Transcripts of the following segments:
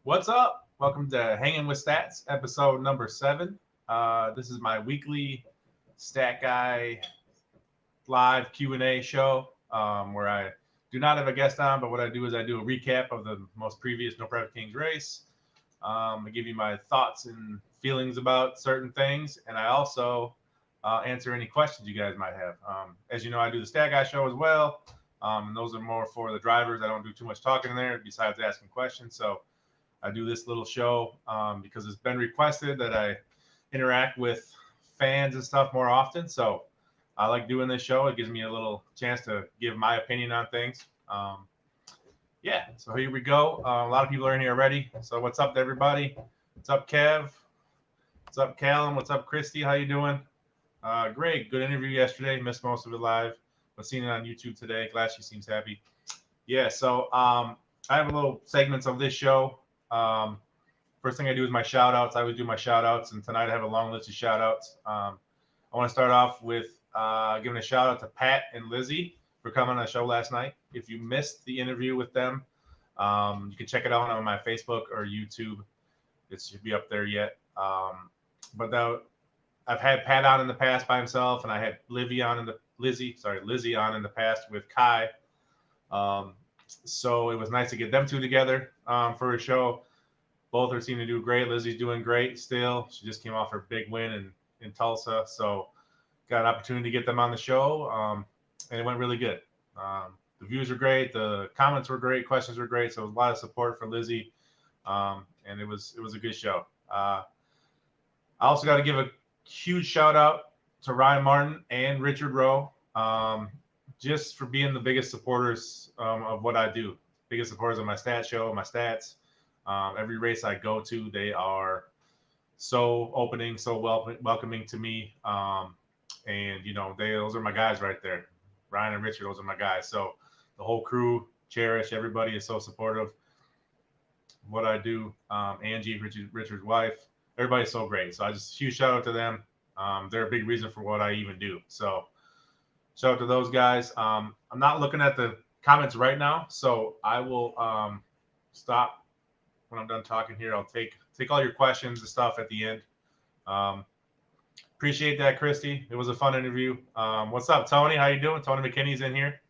What's up? Welcome to Hangin with Stats, episode number 7. This is my weekly Stat Guy live Q&A show where I do not have a guest on, but what I do is I do a recap of the most previous No Private Kings race. I give you my thoughts and feelings about certain things, and I also answer any questions you guys might have. As you know, I do the Stat Guy show as well, and those are more for the drivers. I don't do too much talking in there besides asking questions, so I do this little show because it's been requested that I interact with fans and stuff more often. So I like doing this show. It gives me a little chance to give my opinion on things. Yeah, so here we go. A lot of people are in here already. So what's up to everybody? What's up, Kev? What's up, Callum? What's up, Christy? How you doing? Great. Good interview yesterday. Missed most of it live, but seen it on YouTube today. Glad she seems happy. Yeah, so I have a little segments of this show. First thing I do is my shout outs. I always do my shout outs, and tonight I have a long list of shout outs. I want to start off with giving a shout out to Pat and Lizzie for coming on the show last night. If you missed the interview with them, you can check it out on my Facebook or YouTube. It should be up there yet. But I've had Pat on in the past by himself, and I had Lizzie on in the past with Kai. So it was nice to get them two together for a show. Both are seeming to do great. Lizzie's doing great still. She just came off her big win in Tulsa. So got an opportunity to get them on the show, and it went really good. The views were great. The comments were great. Questions were great. So a lot of support for Lizzie, and it was a good show. I also got to give a huge shout out to Ryan Martin and Richard Rowe. Just for being the biggest supporters of what I do, biggest supporters of my stat show, my stats. Every race I go to, they are so opening, so welcoming to me. And, you know, those are my guys right there. Ryan and Richard, those are my guys. So the whole crew, Cherish, everybody is so supportive of what I do. Angie, Richard's wife, everybody's so great. So I just huge shout out to them. They're a big reason for what I even do. So shout out to those guys. I'm not looking at the comments right now, so I will stop when I'm done talking here. I'll take all your questions and stuff at the end. Appreciate that, Christy. It was a fun interview. What's up, Tony? How you doing? Tony McKinney's in here.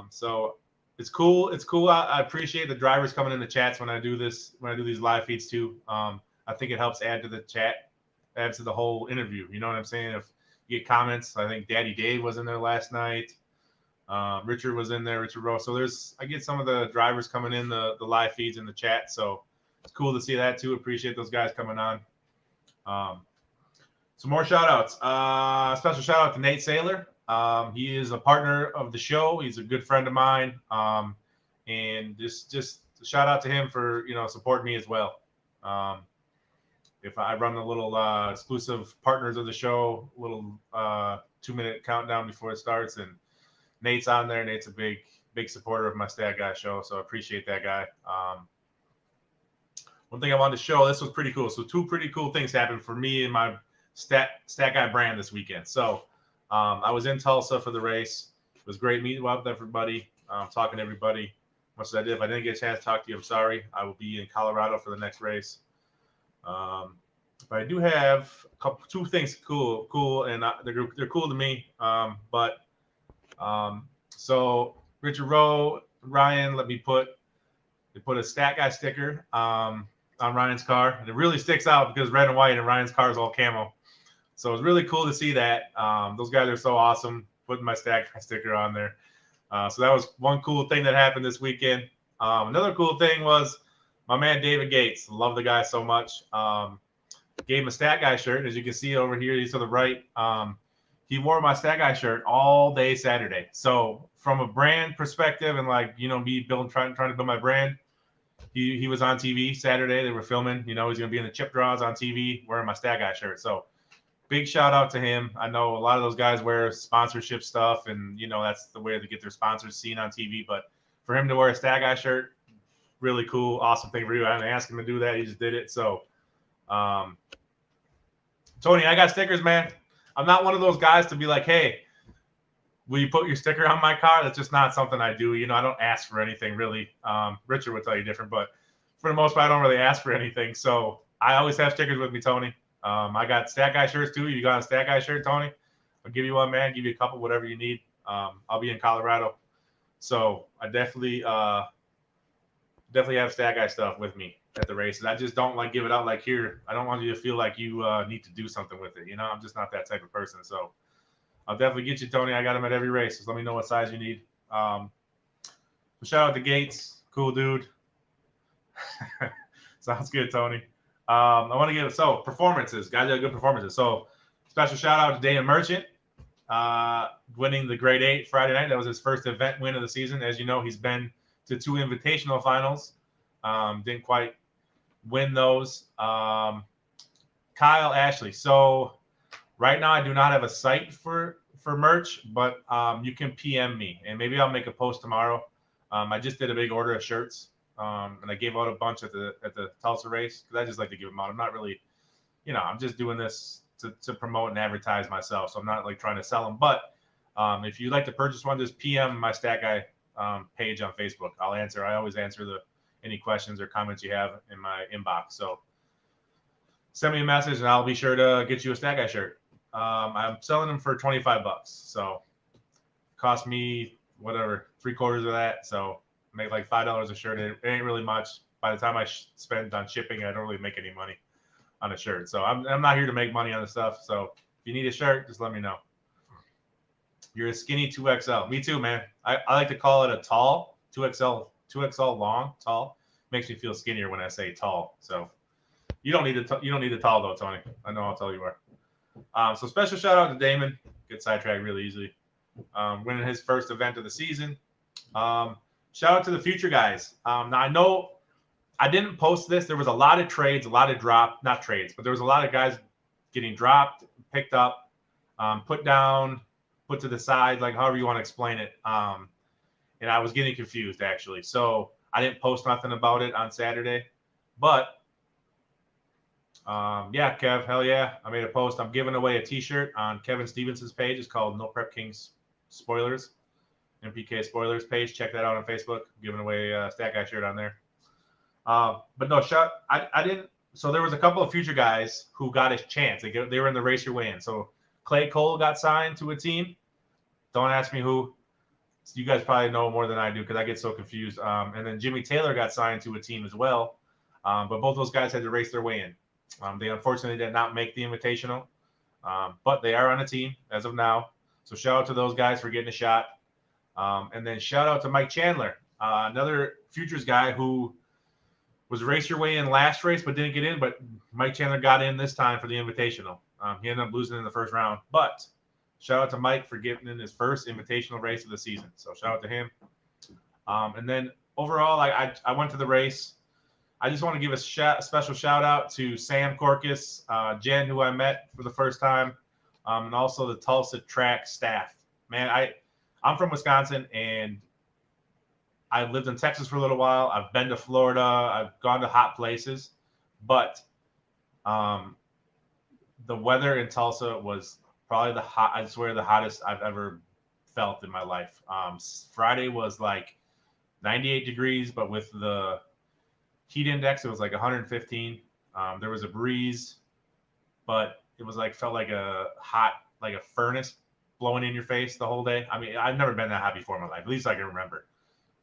So it's cool. It's cool. I appreciate the drivers coming in the chats when I do these live feeds too. I think it helps add to the chat, adds to the whole interview. You know what I'm saying? If you get comments, I think Daddy Dave was in there last night. Richard was in there, Richard Rowe. So I get some of the drivers coming in the live feeds in the chat. So it's cool to see that too. Appreciate those guys coming on. Some more shout outs. Special shout out to Nate Saylor. He is a partner of the show. He's a good friend of mine. And just shout out to him for, supporting me as well. If I run a little exclusive partners of the show, little 2-minute countdown before it starts, and Nate's on there. Nate's a big supporter of my Stat Guy show, so I appreciate that guy. One thing I wanted to show, this was pretty cool. So 2 pretty cool things happened for me and my Stat Guy brand this weekend. So I was in Tulsa for the race. It was great meeting with everybody, talking to everybody. Much as I did, if I didn't get a chance to talk to you, I'm sorry. I will be in Colorado for the next race. But I do have 2 things cool, and they're cool to me. So Richard Rowe, Ryan, they put a Stat Guy sticker on Ryan's car, and it really sticks out because red and white, and Ryan's car is all camo. So it's really cool to see that. Those guys are so awesome, putting my Stat Guy sticker on there. So that was one cool thing that happened this weekend. Another cool thing was my man David Gates. Love the guy so much. Gave him a Stat Guy shirt. As you can see over here, he's to the right. He wore my Stat Guy shirt all day Saturday. So from a brand perspective and me trying to build my brand, he was on TV Saturday. They were filming. He's going to be in the chip draws on TV wearing my Stat Guy shirt. So big shout out to him. I know a lot of those guys wear sponsorship stuff, and that's the way to get their sponsors seen on TV. But for him to wear a Stat Guy shirt, really cool, awesome thing for you. I didn't ask him to do that; he just did it. So, Tony, I got stickers, man. I'm not one of those guys to be like, "Hey, will you put your sticker on my car?" That's just not something I do. I don't ask for anything really. Richard would tell you different, but for the most part, I don't really ask for anything. So I always have stickers with me, Tony. I got Stat Guy shirts too. You got a Stat Guy shirt, Tony? I'll give you one, man. Give you a couple, whatever you need. I'll be in Colorado, so I definitely have Stat Guy stuff with me at the races. I just don't give it out here. I don't want you to feel like you need to do something with it. I'm just not that type of person. So I'll definitely get you, Tony. I got them at every race. Just let me know what size you need. So shout out to Gates, cool dude. Sounds good, Tony. I want to give performances. Guys got good performances. So special shout out to Dana Merchant, winning the grade 8 Friday night. That was his first event win of the season. As you know, he's been to 2 invitational finals. Didn't quite win those. Kyle Ashley. So right now I do not have a site for merch, but you can PM me, and maybe I'll make a post tomorrow. I just did a big order of shirts. And I gave out a bunch at the Tulsa race because I just like to give them out. I'm not really, I'm just doing this to promote and advertise myself. So I'm not trying to sell them. But if you'd like to purchase one, just PM my Stat Guy page on Facebook. I'll answer. I always answer any questions or comments you have in my inbox. So send me a message and I'll be sure to get you a Stat Guy shirt. I'm selling them for $25. So it cost me whatever, 3/4 of that. So make $5 a shirt. It ain't really much. By the time I spend on shipping, I don't really make any money on a shirt. So I'm not here to make money on the stuff. So if you need a shirt, just let me know. You're a skinny 2XL. Me too, man. I like to call it a tall 2XL long, tall. Makes me feel skinnier when I say tall. So you don't need the tall though, Tony. I know how tall you are. So special shout out to Damon. Get sidetracked really easily. Winning his first event of the season. Shout out to the future guys. Now I know I didn't post this. There was a lot of trades, a lot of not trades, but there was a lot of guys getting dropped, picked up, put down, put to the side, however you want to explain it. And I was getting confused actually. So I didn't post nothing about it on Saturday, but yeah, Kev, hell yeah. I made a post. I'm giving away a t-shirt on Kevin Stevenson's page. It's called No Prep Kings Spoilers. MPK Spoilers page. Check that out on Facebook. I'm giving away a Stat Guy shirt on there. But no, I didn't. So there was a couple of future guys who got a chance. They were in the race your way in. So Clay Cole got signed to a team. Don't ask me who. You guys probably know more than I do because I get so confused. And then Jimmy Taylor got signed to a team as well. But both those guys had to race their way in. They unfortunately did not make the invitational. But they are on a team as of now. So shout out to those guys for getting a shot. And then shout out to Mike Chandler, another futures guy who was race your way in last race, but didn't get in. But Mike Chandler got in this time for the Invitational. He ended up losing in the first round. But shout out to Mike for getting in his first Invitational race of the season. So shout out to him. And then overall, I went to the race. I just want to give a special shout out to Sam Corcus, Jen, who I met for the first time, and also the Tulsa track staff. Man, I'm from Wisconsin, and I lived in Texas for a little while. I've been to Florida. I've gone to hot places, but the weather in Tulsa was probably the hottest I've ever felt in my life. Friday was like 98 degrees, but with the heat index, it was like 115. There was a breeze, but it was felt like a furnace blowing in your face the whole day. I mean, I've never been that hot before in my life, at least I can remember.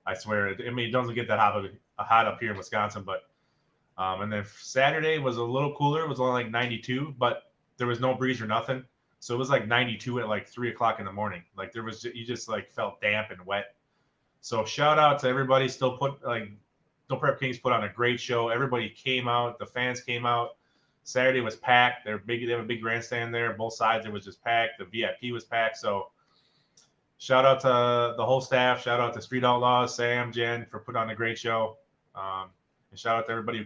I swear. I mean, it doesn't get that hot up here in Wisconsin, but and then Saturday was a little cooler. It was only like 92, but there was no breeze or nothing. So it was like 92 at like 3 o'clock in the morning. Like you just felt damp and wet. So shout out to everybody. No Prep Kings put on a great show. Everybody came out. The fans came out. Saturday was packed. They have a big grandstand there. Both sides, it was just packed. The VIP was packed. So shout out to the whole staff. Shout out to Street Outlaws, Sam, Jen for putting on a great show. And shout out to everybody who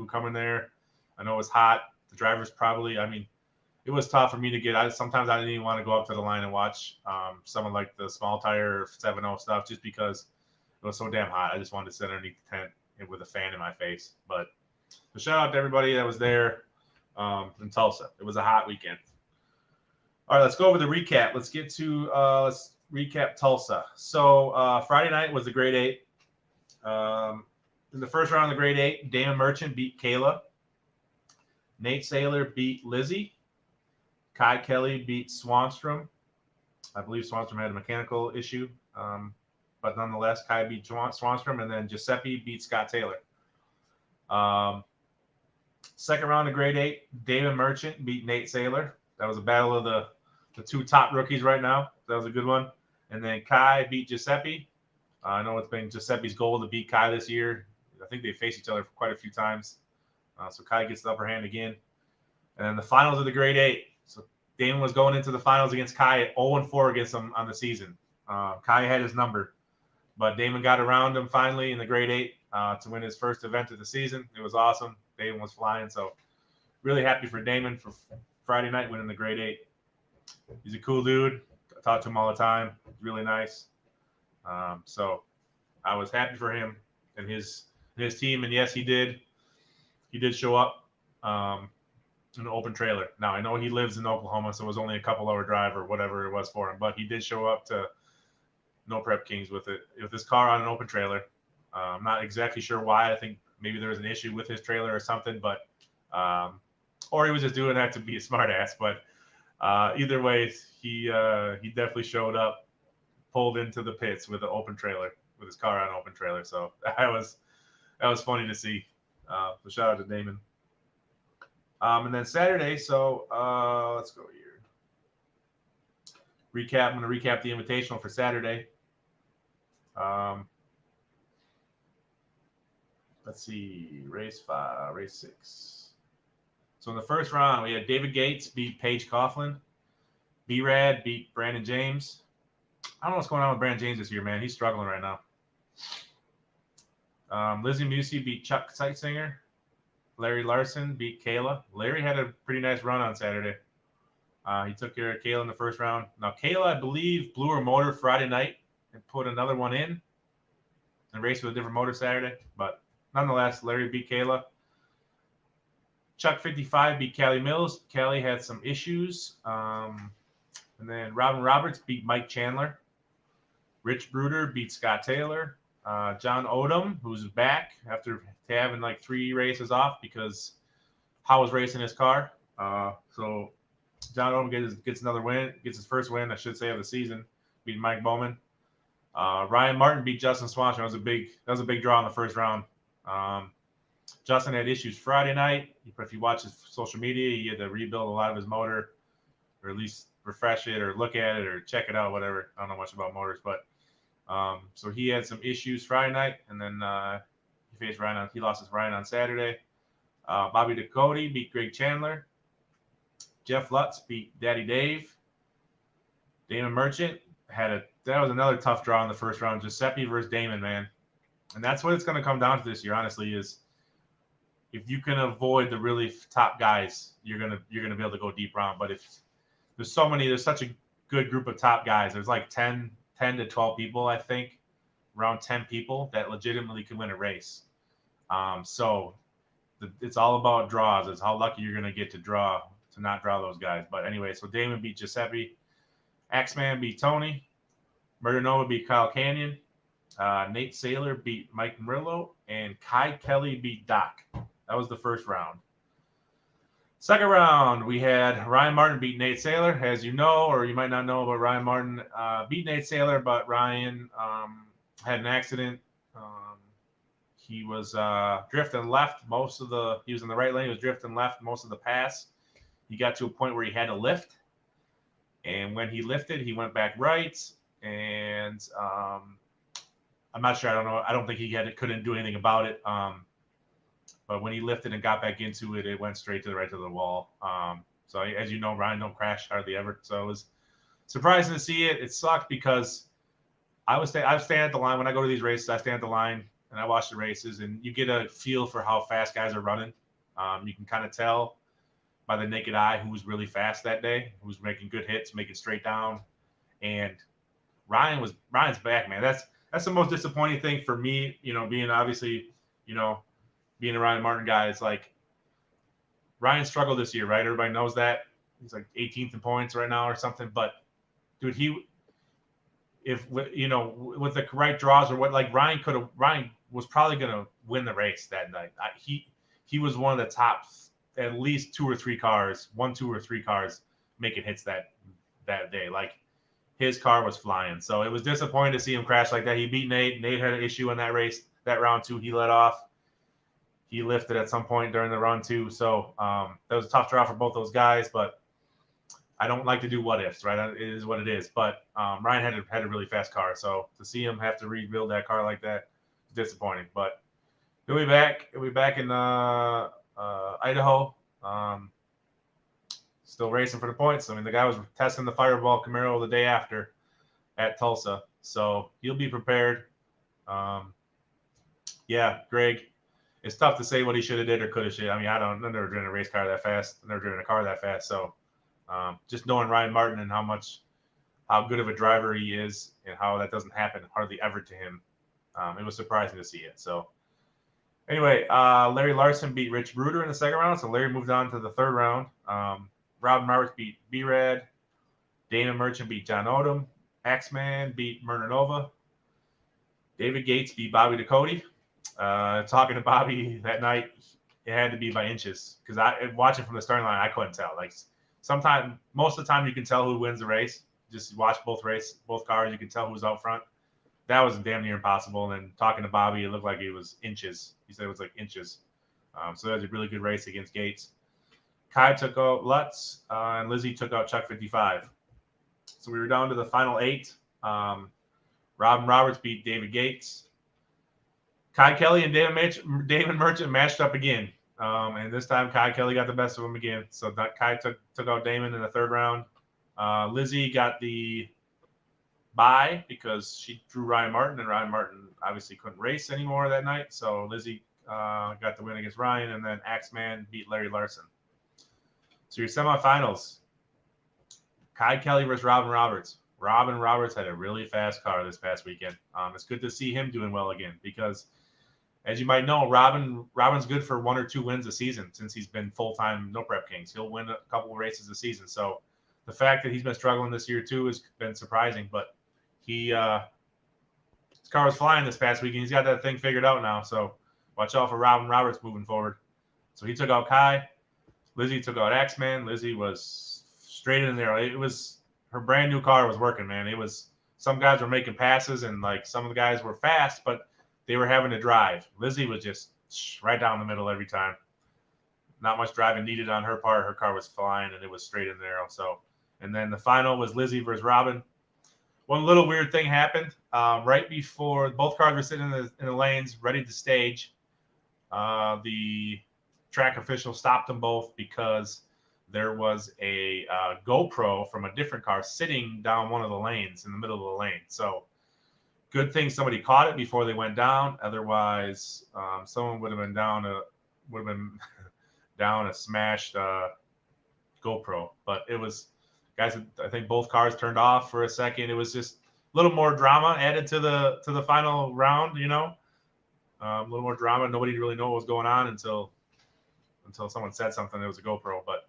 come in there. I know it was hot. The drivers it was tough for me to get. Sometimes I didn't even want to go up to the line and watch some of the small tire 7.0 stuff just because it was so damn hot. I just wanted to sit underneath the tent with a fan in my face. But shout out to everybody that was there in Tulsa. It was a hot weekend. All right, let's go over the recap. Let's get to let's recap Tulsa. So Friday night was the grade 8. In the first round of the grade 8, Damon Merchant beat Kayla. Nate Saylor beat Lizzie. Kai Kelly beat Swanstrom. I believe Swanstrom had a mechanical issue. But nonetheless, Kai beat Swanstrom, and then Giuseppe beat Scott Taylor. Second round of grade 8, Damon Merchant beat Nate Saylor. That was a battle of the two top rookies right now. That was a good one. And then Kai beat Giuseppe. I know it's been Giuseppe's goal to beat Kai this year. I think they faced each other for quite a few times. So Kai gets the upper hand again. And then the finals of the grade 8. So Damon was going into the finals against Kai at 0-4 against him on the season. Kai had his number. But Damon got around him finally in the grade 8 to win his first event of the season. It was awesome. Damon was flying. So really happy for Damon for Friday night winning the grade 8. He's a cool dude. I talk to him all the time. He's really nice. So I was happy for him and his team. And yes, he did show up in an open trailer. Now, I know he lives in Oklahoma, so it was only a couple-hour drive or whatever it was for him. But he did show up to No Prep Kings with his car on an open trailer. I'm not exactly sure why. I think maybe there was an issue with his trailer or something, but or he was just doing that to be a smartass. But either way, he definitely showed up, pulled into the pits with an open trailer, with his car on an open trailer. So that was funny to see. So shout out to Damon. And then Saturday, so let's go here. I'm going to recap the Invitational for Saturday. Let's see, race 5, race 6. So in the first round, we had David Gates beat Paige Coughlin. B-Rad beat Brandon James. I don't know what's going on with Brandon James this year, man. He's struggling right now. Lizzie Musey beat Chuck Sightsinger. Larry Larson beat Kayla. Larry had a pretty nice run on Saturday. He took care of Kayla in the first round. Now, Kayla, I believe, blew her motor Friday night and put another one in and raced with a different motor Saturday. But nonetheless, Larry beat Kayla. Chuck 55 beat Callie Mills. Callie had some issues. And then Robin Roberts beat Mike Chandler. Rich Bruder beat Scott Taylor. John Odom, who's back after having 3 races off because Howe was racing his car. So John Odom gets another win, gets his first win, I should say, of the season, beating Mike Bowman. Ryan Martin beat Justin Swanson. That was a big draw in the first round. Justin had issues Friday night. If you watch his social media, he had to rebuild a lot of his motor, or at least refresh it or look at it or check it out, whatever. I don't know much about motors, but so he had some issues Friday night, and then he faced Ryan he lost his Ryan on Saturday. Bobby Ducote beat Greg Chandler. Jeff Lutz beat Daddy Dave. Damon Merchant that was another tough draw in the first round. Giuseppe versus Damon, man. And that's what it's going to come down to this year, honestly, is if you can avoid the really top guys, you're gonna be able to go deep round. But if there's such a good group of top guys. There's like 10 to 12 people, I think, around 10 people that legitimately can win a race. So it's all about draws. It's how lucky you're going to get to not draw those guys. But anyway, so Damon beat Giuseppe. Axeman beat Tony. Murder Nova beat Kyle Canyon. Nate Saylor beat Mike Murillo. And Kai Kelly beat Doc. That was the first round. Second round, we had Ryan Martin beat Nate Saylor. As you know, or you might not know about Ryan Martin, beat Nate Saylor, but Ryan had an accident. He was drifting left he was in the right lane. He was drifting left most of the pass. He got to a point where he had to lift. And when he lifted, he went back right. And I'm not sure. I don't know. I don't think he couldn't do anything about it. But when he lifted and got back into it, it went straight to the right of the wall. So as you know, Ryan don't crash hardly ever. So it was surprising to see it. It sucked because I was standing at the line. When I go to these races, I stand at the line and I watch the races, and you get a feel for how fast guys are running. You can kind of tell by the naked eye who was really fast that day, who was making good hits, making straight down. And Ryan's back, man. That's the most disappointing thing for me, being obviously, being a Ryan Martin guy. It's like Ryan struggled this year, right? Everybody knows that. He's like 18th in points right now or something. But dude, with the right draws or what, like Ryan was probably going to win the race that night. He was one of the top at least 2 or 3 cars making hits that day. Like his car was flying. So it was disappointing to see him crash like that. He beat Nate. Nate had an issue in that race, that round 2. He let off. He lifted at some point during the run too. So that was a tough draw for both those guys, but I don't like to do what ifs, right? It is what it is. But Ryan had a really fast car. So to see him have to rebuild that car like that is disappointing. But he'll be back. He'll be back in Idaho. Still racing for the points. I mean, the guy was testing the Fireball Camaro the day after at Tulsa. So he'll be prepared. Yeah, Greg. It's tough to say what he should have did or could have. I mean, I've never driven a race car that fast. I've never driven a car that fast. So just knowing Ryan Martin and how good of a driver he is and how that doesn't happen hardly ever to him, it was surprising to see it. So anyway, Larry Larson beat Rich Bruder in the second round. So Larry moved on to the third round. Robin Roberts beat B-Rad. Damon Merchant beat John Odom. Axeman beat Myrna Nova. David Gates beat Bobby Ducote. Talking to Bobby that night, it had to be by inches because watching from the starting line, I couldn't tell. Like most of the time, you can tell who wins the race. Just watch both cars, you can tell who's out front. That was damn near impossible. And then talking to Bobby, it looked like it was inches. He said it was like inches. So that was a really good race against Gates. Kai took out Lutz, and Lizzie took out Chuck 55. So we were down to the final 8. Robin Roberts beat David Gates. Kai Kelly and Damon Merchant matched up again. And this time Kai Kelly got the best of him again. So Kai took out Damon in the third round. Lizzie got the bye because she drew Ryan Martin, and Ryan Martin obviously couldn't race anymore that night. So Lizzie got the win against Ryan, and then Axeman beat Larry Larson. So your semifinals, Kai Kelly versus Robin Roberts. Robin Roberts had a really fast car this past weekend. It's good to see him doing well again because, as you might know, Robin's good for 1 or 2 wins a season since he's been full-time No Prep Kings. He'll win a couple of races a season. So the fact that he's been struggling this year too has been surprising. But his car was flying this past weekend. He's got that thing figured out now. So watch out for Robin Roberts moving forward. So he took out Kai. Lizzie took out Axeman. Lizzie was straight in there. Her brand new car was working, man. Some guys were making passes, and like some of the guys were fast, but they were having to drive. Lizzie was just right down the middle every time. Not much driving needed on her part. Her car was flying, and it was straight and narrow. So, and then the final was Lizzie versus Robin. One little weird thing happened right before both cars were sitting in the lanes, ready to stage. The track official stopped them both because there was a GoPro from a different car sitting down one of the lanes in the middle of the lane. So good thing somebody caught it before they went down. Otherwise, someone would have been down a smashed GoPro. But it was, guys, I think both cars turned off for a second. It was just a little more drama added to the final round. A little more drama. Nobody really knew what was going on until someone said something. It was a GoPro, but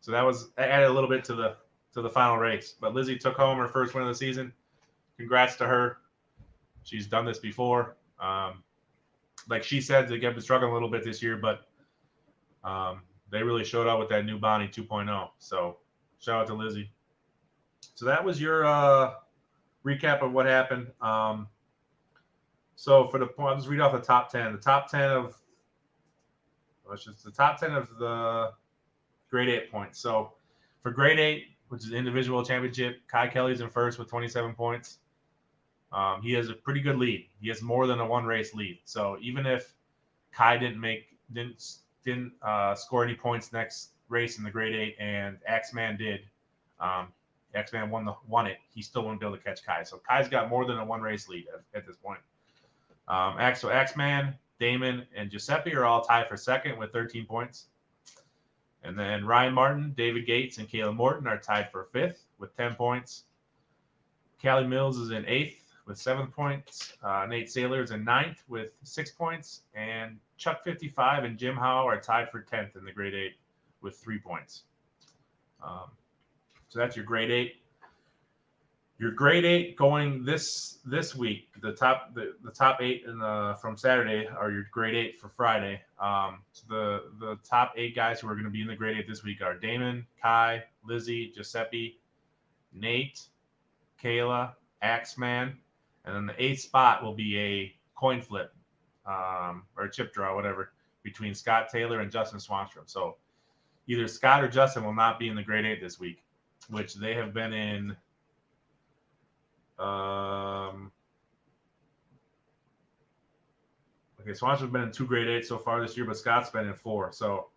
so that added a little bit to the final race. But Lizzie took home her first win of the season. Congrats to her. She's done this before. Like she said, they have been struggling a little bit this year, but they really showed out with that new Bonnie 2.0. So shout out to Lizzie. So that was your recap of what happened. So for I'll just read off the top 10. The top 10 of the grade 8 points. So for grade 8, which is individual championship, Kai Kelly's in first with 27 points. He has a pretty good lead. He has more than a one race lead. So even if Kai didn't score any points next race in the grade 8 and Axeman did, Axeman won it, he still wouldn't be able to catch Kai. So Kai's got more than a one race lead at this point. So Axeman, Damon, and Giuseppe are all tied for second with 13 points. And then Ryan Martin, David Gates, and Kayla Morton are tied for fifth with 10 points. Callie Mills is in eighth with 7 points. Nate Saylor is in ninth with 6 points. And Chuck 55 and Jim Howe are tied for 10th in the grade 8 with 3 points. So that's your grade 8. Your grade 8 going this week, the top 8 from Saturday are your grade 8 for Friday. So the top 8 guys who are going to be in the grade 8 this week are Damon, Kai, Lizzie, Giuseppe, Nate, Kayla, Axeman, and then the 8th spot will be a coin flip or a chip draw, whatever, between Scott Taylor and Justin Swanstrom. So either Scott or Justin will not be in the grade 8 this week, which they have been in. Okay, Swanstron's been in 2 grade 8 so far this year, but Scott's been in 4. So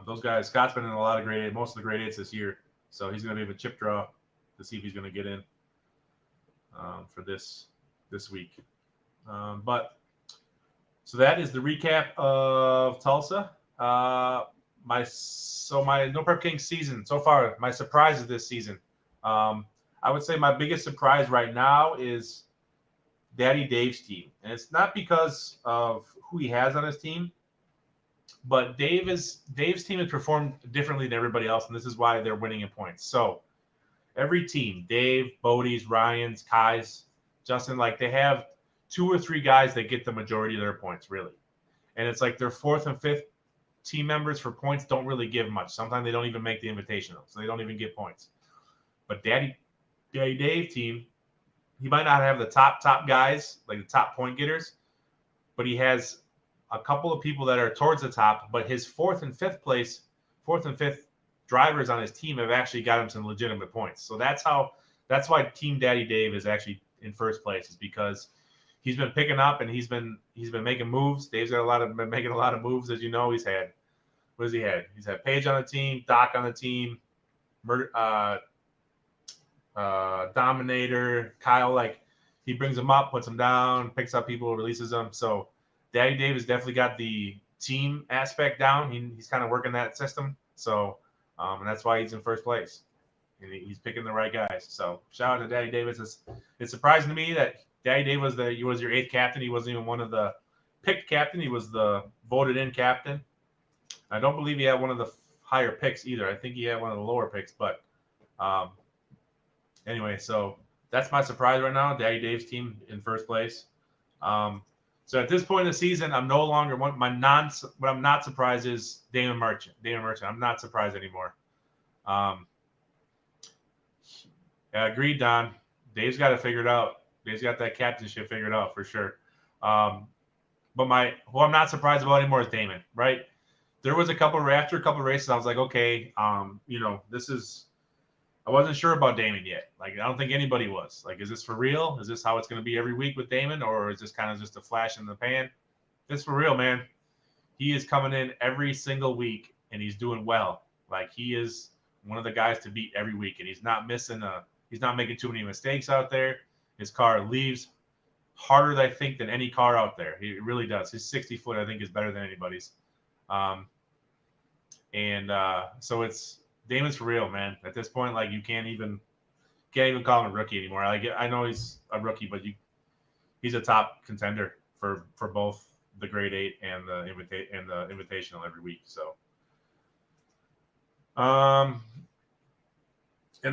those guys, Scott's been in a lot of grade 8, most of the grade 8s this year. So he's going to be a chip draw to see if he's going to get in for this week. But so that is the recap of Tulsa. My No Prep King season so far, my surprises this season. I would say my biggest surprise right now is Daddy Dave's team. And it's not because of who he has on his team, but Dave's team has performed differently than everybody else, and this is why they're winning in points. So every team, Dave, Bodie's, Ryan's, Kai's, Justin, like they have 2 or 3 guys that get the majority of their points, really. And it's like their 4th and 5th team members for points don't really give much. Sometimes they don't even make the invitational, so they don't even get points. But Daddy Dave team, he might not have the top guys, like the top point getters, but he has a couple of people that are towards the top, but his 4th and 5th drivers on his team have actually got him some legitimate points. So that's why Team Daddy Dave is actually in first place, is because he's been picking up and he's been making moves. Dave's been making a lot of moves, as you know. He's had, what has he had? He's had Paige on the team, Doc on the team, Dominator, Kyle, like he brings them up, puts them down, picks up people, releases them. So Daddy Dave has definitely got the team aspect down. He's kind of working that system. So, and that's why he's in first place. And he's picking the right guys. So shout out to Daddy Dave. It's surprising to me that Daddy Dave was your 8th captain. He wasn't even one of the picked captain. He was the voted in captain. I don't believe he had one of the higher picks either. I think he had one of the lower picks, but anyway, so that's my surprise right now. Daddy Dave's team in first place. So at this point in the season, I'm no longer what I'm not surprised is Damon Merchant. I'm not surprised anymore. I agreed, Don. Dave's got it figured out. Dave's got that captainship figured out for sure. But who I'm not surprised about anymore is Damon, right? There was after a couple of races, I was like, okay, this is I wasn't sure about Damon yet. Like, I don't think anybody was. Like, is this for real? Is this how it's going to be every week with Damon, or is this kind of just a flash in the pan? It's for real, man. He is coming in every single week, and he's doing well. Like, he is one of the guys to beat every week, and he's not making too many mistakes out there. His car leaves harder, I think, than any car out there. He really does. His 60 foot, I think, is better than anybody's. So it's Damon's for real, man. At this point, like, you can't even call him a rookie anymore. I know he's a rookie, but he's a top contender for both the grade 8 and the invitational every week. So, and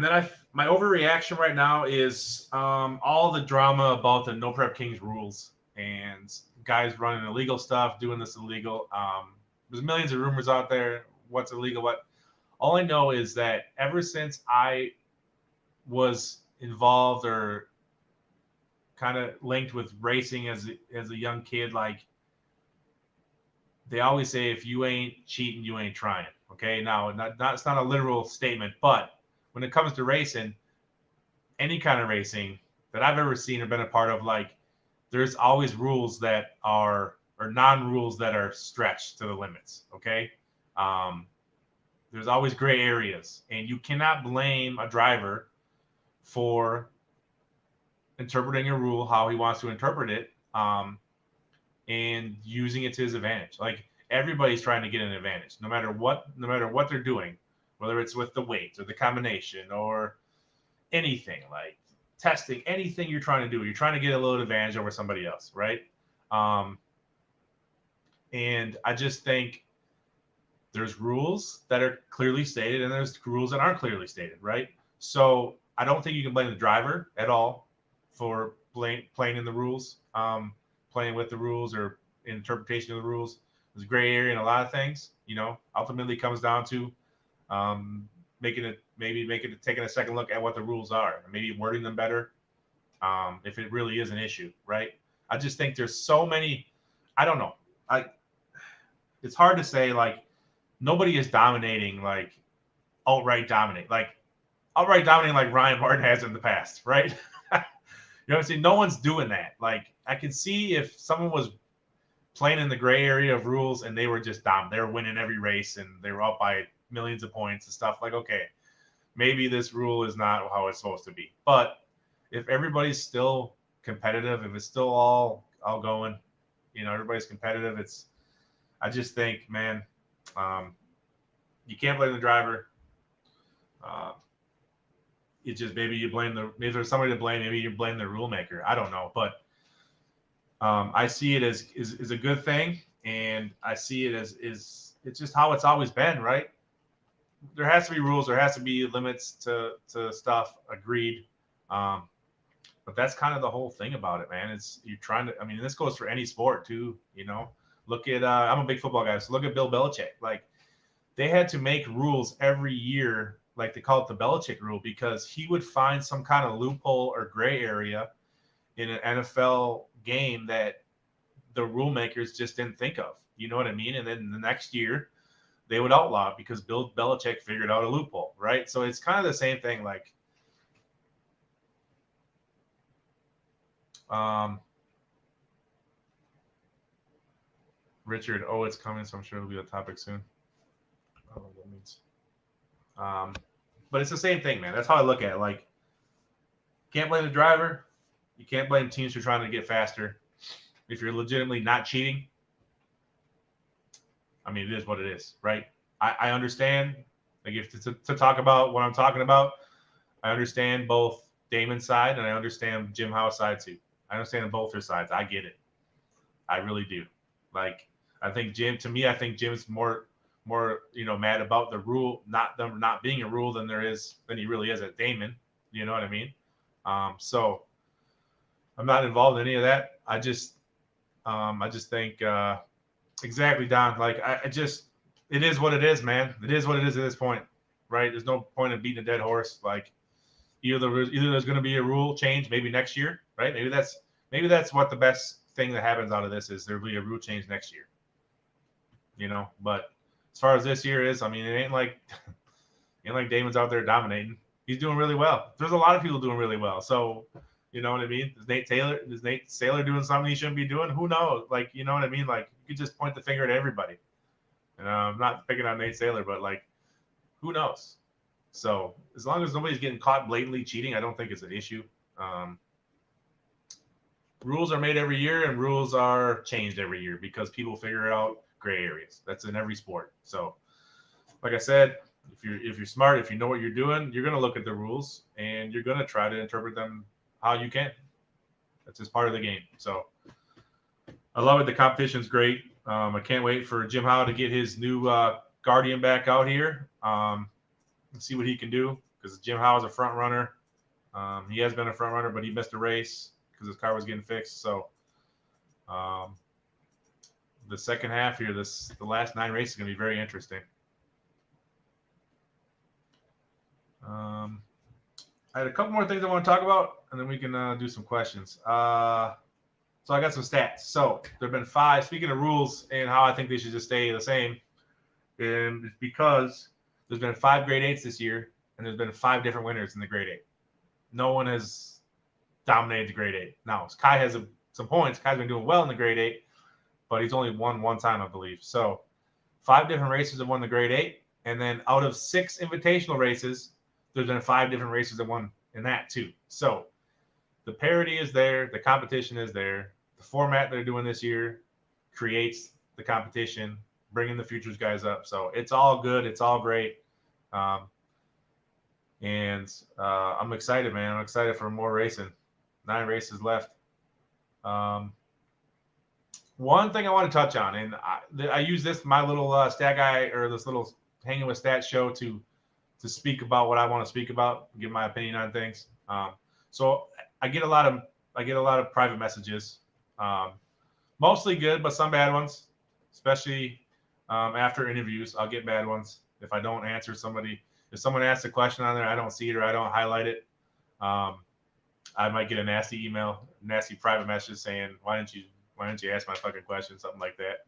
then my overreaction right now is all the drama about the No Prep Kings rules and guys running illegal stuff, doing this illegal. There's millions of rumors out there. What's illegal? What? All I know is that ever since I was involved or kind of linked with racing as a young kid, like, they always say, if you ain't cheating, you ain't trying. Okay, now it's not a literal statement, but when it comes to racing, any kind of racing that I've ever seen or been a part of, like, there's always rules that are, or non-rules that are stretched to the limits. Okay, there's always gray areas, and you cannot blame a driver for interpreting a rule how he wants to interpret it, and using it to his advantage. Like, everybody's trying to get an advantage, no matter what they're doing, whether it's with the weights or the combination or anything, like testing, anything you're trying to do, you're trying to get a little advantage over somebody else, right? And I just think there's rules that are clearly stated and there's rules that aren't clearly stated, right? So I don't think you can blame the driver at all for playing in the rules, playing with the rules or interpretation of the rules. There's a gray area in a lot of things, ultimately comes down to taking a second look at what the rules are and maybe wording them better, if it really is an issue, right? I just think there's so many, I don't know. It's hard to say, like, nobody is dominating, like outright dominating like Ryan Martin has in the past, right? You know what I'm saying? No one's doing that. Like, I can see if someone was playing in the gray area of rules and they were just dominant, they were winning every race and they were up by millions of points and stuff, like, okay, maybe this rule is not how it's supposed to be. But if everybody's still competitive, if it's still all going, everybody's competitive, I just think, man, you can't blame the driver. It's just maybe maybe there's somebody to blame. Maybe you blame the rule maker. I don't know, but I see it as a good thing, and I see it as it's just how it's always been, right? There has to be rules. There has to be limits to stuff. Agreed. But that's kind of the whole thing about it, man. It's you're trying to. I mean, this goes for any sport too. Look at I'm a big football guy, so look at Bill Belichick. Like, they had to make rules every year, like they call it the Belichick rule, because he would find some kind of loophole or gray area in an NFL game that the rule makers just didn't think of. You know what I mean? And then the next year they would outlaw it because Bill Belichick figured out a loophole, right? So it's kind of the same thing. Like, Richard, it's coming, so I'm sure it'll be a topic soon. I don't know what that means. But it's the same thing, man. That's how I look at it. Like, can't blame the driver. You can't blame teams for trying to get faster. If you're legitimately not cheating, I mean, it is what it is, right? I understand. Like, if to talk about what I'm talking about, I understand both Damon's side and I understand Jim Howe's side too. I understand both their sides. I get it. I really do. Like, I think Jim's more mad about the rule, not being a rule than he really is at Damon. You know what I mean? So I'm not involved in any of that. I just think exactly, Don. Like, it is what it is, man. It is what it is at this point, right? There's no point in beating a dead horse. Like, either there's going to be a rule change maybe next year, right? Maybe that's what the best thing that happens out of this is there'll be a rule change next year. But as far as this year is, I mean, it ain't like Damon's out there dominating. He's doing really well. There's a lot of people doing really well. So, you know what I mean? Is Nate Saylor doing something he shouldn't be doing? Who knows? Like, you know what I mean? Like, you could just point the finger at everybody. And I'm not picking on Nate Saylor, but like, who knows? So as long as nobody's getting caught blatantly cheating, I don't think it's an issue. Rules are made every year, and rules are changed every year because people figure out gray areas. That's in every sport. So, like I said, if you're smart, if you know what you're doing, you're gonna look at the rules and you're gonna try to interpret them how you can. That's just part of the game. So, I love it. The competition's great. I can't wait for Jim Howe to get his new Guardian back out here and see what he can do because Jim Howe is a front runner. He has been a front runner, but he missed a race because his car was getting fixed. So the second half here, the last 9 races is going to be very interesting. I had a couple more things I want to talk about, and then we can do some questions. So I got some stats. So there have been 5. Speaking of rules and how I think they should just stay the same, and it's because there's been 5 grade 8s this year, and there's been 5 different winners in the grade 8. No one has dominated the grade 8. Now, Kai has some points. Kai's been doing well in the grade 8, but he's only won one time, I believe. So 5 different races have won the grade 8, and then out of 6 invitational races, there's been 5 different races that won in that too. So the parity is there, the competition is there. The format they're doing this year creates the competition, bringing the futures guys up. So it's all good. It's all great. And I'm excited, man. I'm excited for more racing. 9 races left. One thing I want to touch on, and I use this, my little stat guy, or this little Hanging with Stats show to speak about what I want to speak about, give my opinion on things. So I get a lot of private messages, mostly good, but some bad ones, especially after interviews. I'll get bad ones if I don't answer somebody. If someone asks a question on there, I don't see it or I don't highlight it. I might get a nasty email, nasty private message saying, why didn't you ask my fucking question, something like that.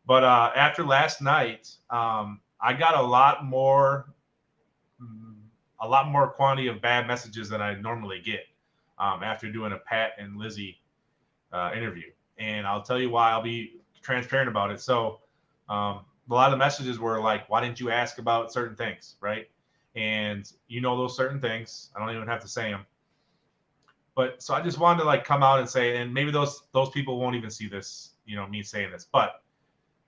But after last night, I got a lot more quantity of bad messages than I normally get after doing a Pat and Lizzie interview. And I'll tell you why. I'll be transparent about it. So a lot of the messages were like, why didn't you ask about certain things, right? And you know those certain things. I don't even have to say them. But so I just wanted to like come out and say, and maybe those people won't even see this, you know, me saying this. But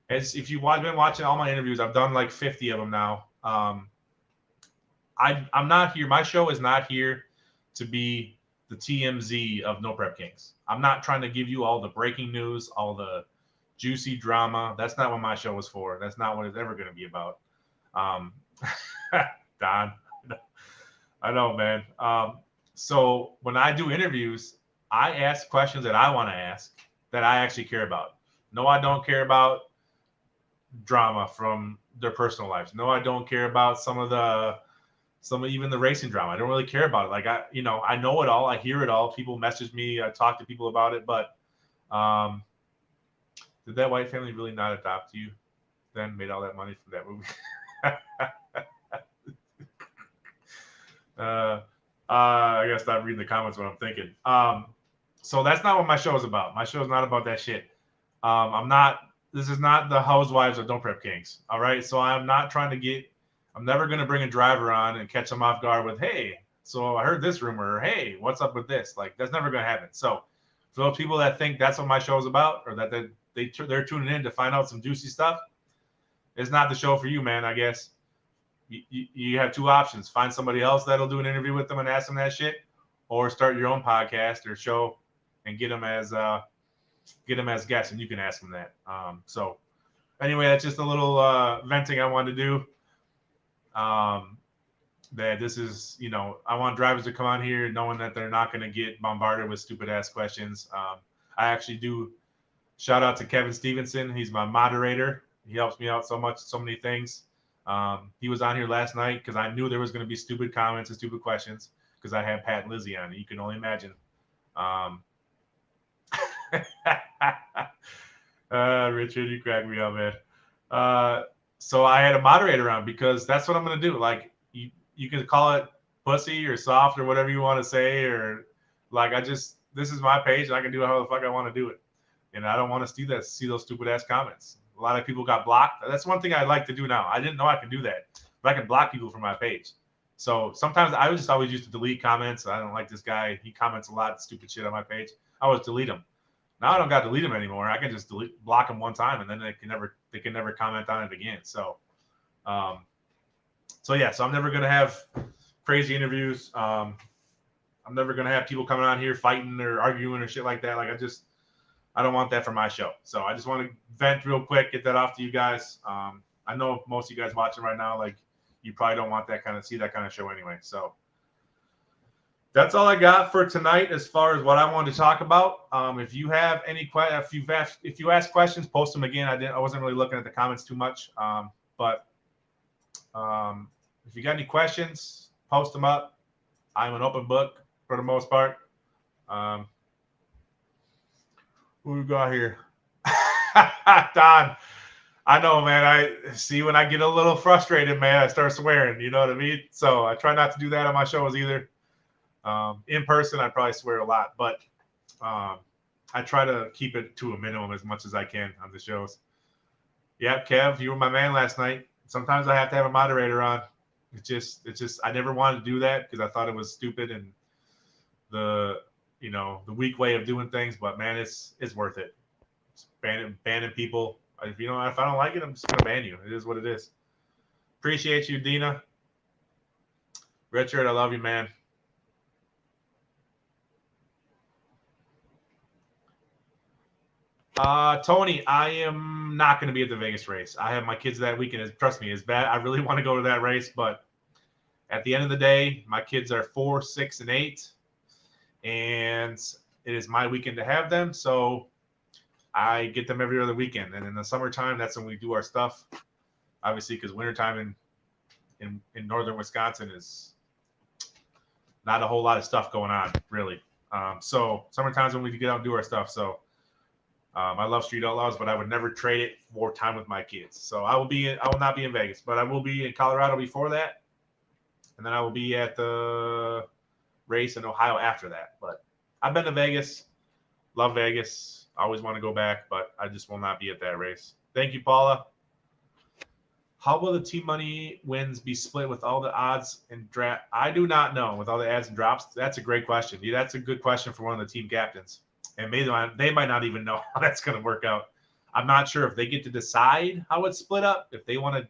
if you've been watching all my interviews, I've done like 50 of them now. I'm not here. My show is not here to be the TMZ of No Prep Kings. I'm not trying to give you all the breaking news, all the juicy drama. That's not what my show is for. That's not what it's ever going to be about. Don, I know, man. So when I do interviews, I ask questions that I want to ask that I actually care about. No, I don't care about drama from their personal lives. No, I don't care about some of even the racing drama. I don't really care about it. Like I know it all. I hear it all. People message me. I talk to people about it. But did that white family really not adopt you? Then made all that money from that movie. I gotta stop reading the comments when I'm thinking. So that's not what my show is about. My show is not about that shit. This is not the housewives of Don't Prep Kings. All right. So I'm never going to bring a driver on and catch them off guard with, hey, so I heard this rumor, or hey, what's up with this? Like, that's never going to happen. So for those people that think that's what my show is about, or that they're tuning in to find out some juicy stuff, it's not the show for you, man, I guess. You have 2 options. Find somebody else that'll do an interview with them and ask them that shit, or start your own podcast or show and get them as guests, and you can ask them that. So anyway, that's just a little venting I wanted to do. That this is, I want drivers to come on here knowing that they're not going to get bombarded with stupid ass questions. I actually do shout out to Kevin Stevenson. He's my moderator. He helps me out so many things. He was on here last night because I knew there was going to be stupid comments and stupid questions because I had Pat and Lizzie on. You can only imagine. Richard, you crack me up, man. So I had a moderator on because that's what I'm going to do. Like, you can call it pussy or soft or whatever you want to say, or like this is my page and I can do it how the fuck I want to do it. And I don't want to see those stupid ass comments. A lot of people got blocked. That's one thing I like to do now. I didn't know I could do that, but I can block people from my page. So sometimes I just always used to delete comments. I don't like this guy. He comments a lot of stupid shit on my page. I always delete him. Now I don't got to delete him anymore. I can just block him one time, and then they can never comment on it again. So, so I'm never gonna have crazy interviews. I'm never gonna have people coming on here fighting or arguing or shit like that. Like I don't want that for my show. So I just want to vent real quick, get that off to you guys. I know most of you guys watching right now, like you probably don't want that kind of show anyway. So that's all I got for tonight as far as what I wanted to talk about. If you have any if you ask questions, post them again. I wasn't really looking at the comments too much. But if you got any questions, post them up. I'm an open book for the most part. Who we got here? Don. I know, man. I see when I get a little frustrated, man, I start swearing. You know what I mean? So I try not to do that on my shows either. In person, I probably swear a lot, but I try to keep it to a minimum as much as I can on the shows. Yeah, Kev, you were my man last night. Sometimes I have to have a moderator on. It's just I never wanted to do that because I thought it was stupid and the weak way of doing things. But man, it's worth it. It's banning people. If I don't like it, I'm just gonna ban you. It is what it is. Appreciate you, Dina. Richard, I love you, man. Tony, I am not going to be at the Vegas race. I have my kids that weekend. Trust me, it's bad. I really want to go to that race, but at the end of the day, my kids are 4, 6, and 8, and it is my weekend to have them. So I get them every other weekend. And in the summertime, that's when we do our stuff. Obviously, because wintertime in northern Wisconsin is not a whole lot of stuff going on, really. So summertime's when we get out and do our stuff. So I love Street Outlaws, but I would never trade it for time with my kids. So I will not be in Vegas, but I will be in Colorado before that, and then I will be at the race in Ohio after that. But I've been to Vegas, love Vegas, always want to go back, but I just will not be at that race. Thank you, Paula. How will the team money wins be split with all the odds and draft? I do not know with all the adds and drops. That's a great question. That's a good question for one of the team captains. And maybe they might not even know how that's going to work out. I'm not sure if they get to decide how it's split up. If they want to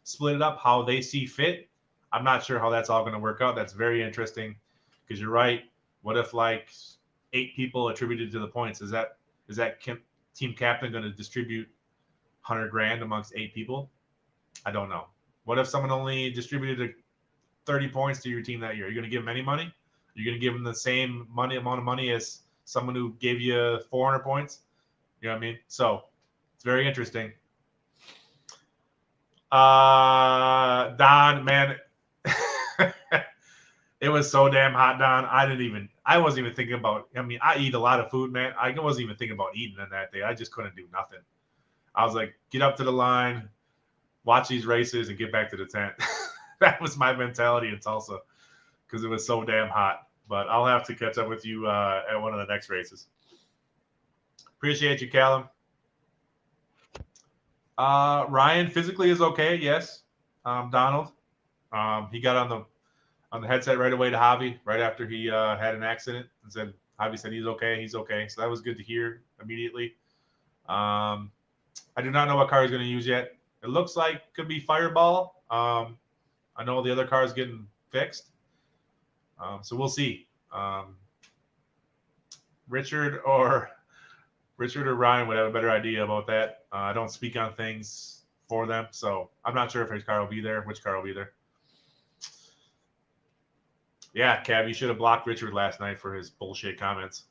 split it up how they see fit, I'm not sure how that's all going to work out. That's very interesting because you're right. What if like 8 people attributed to the points? Is that team captain going to distribute $100,000 amongst 8 people? I don't know. What if someone only distributed 30 points to your team that year? Are you going to give them any money? You're going to give them the same amount of money as someone who gave you 400 points? You know what I mean? So it's very interesting. Don, man, it was so damn hot, Don. I wasn't even thinking about, I eat a lot of food, man. I wasn't even thinking about eating on that day. I just couldn't do nothing. I was like, get up to the line, watch these races, and get back to the tent. That was my mentality in Tulsa because it was so damn hot. But I'll have to catch up with you at one of the next races. Appreciate you, Callum. Ryan physically is okay, yes. Donald, he got on the headset right away to Javi right after he had an accident and said Javi said he's okay, he's okay. So that was good to hear immediately. I do not know what car he's going to use yet. It looks like could be Fireball. I know the other car is getting fixed. So we'll see. Richard or Ryan would have a better idea about that. I don't speak on things for them, so I'm not sure if his car will be there, which car will be there. Yeah, Cab, you should have blocked Richard last night for his bullshit comments.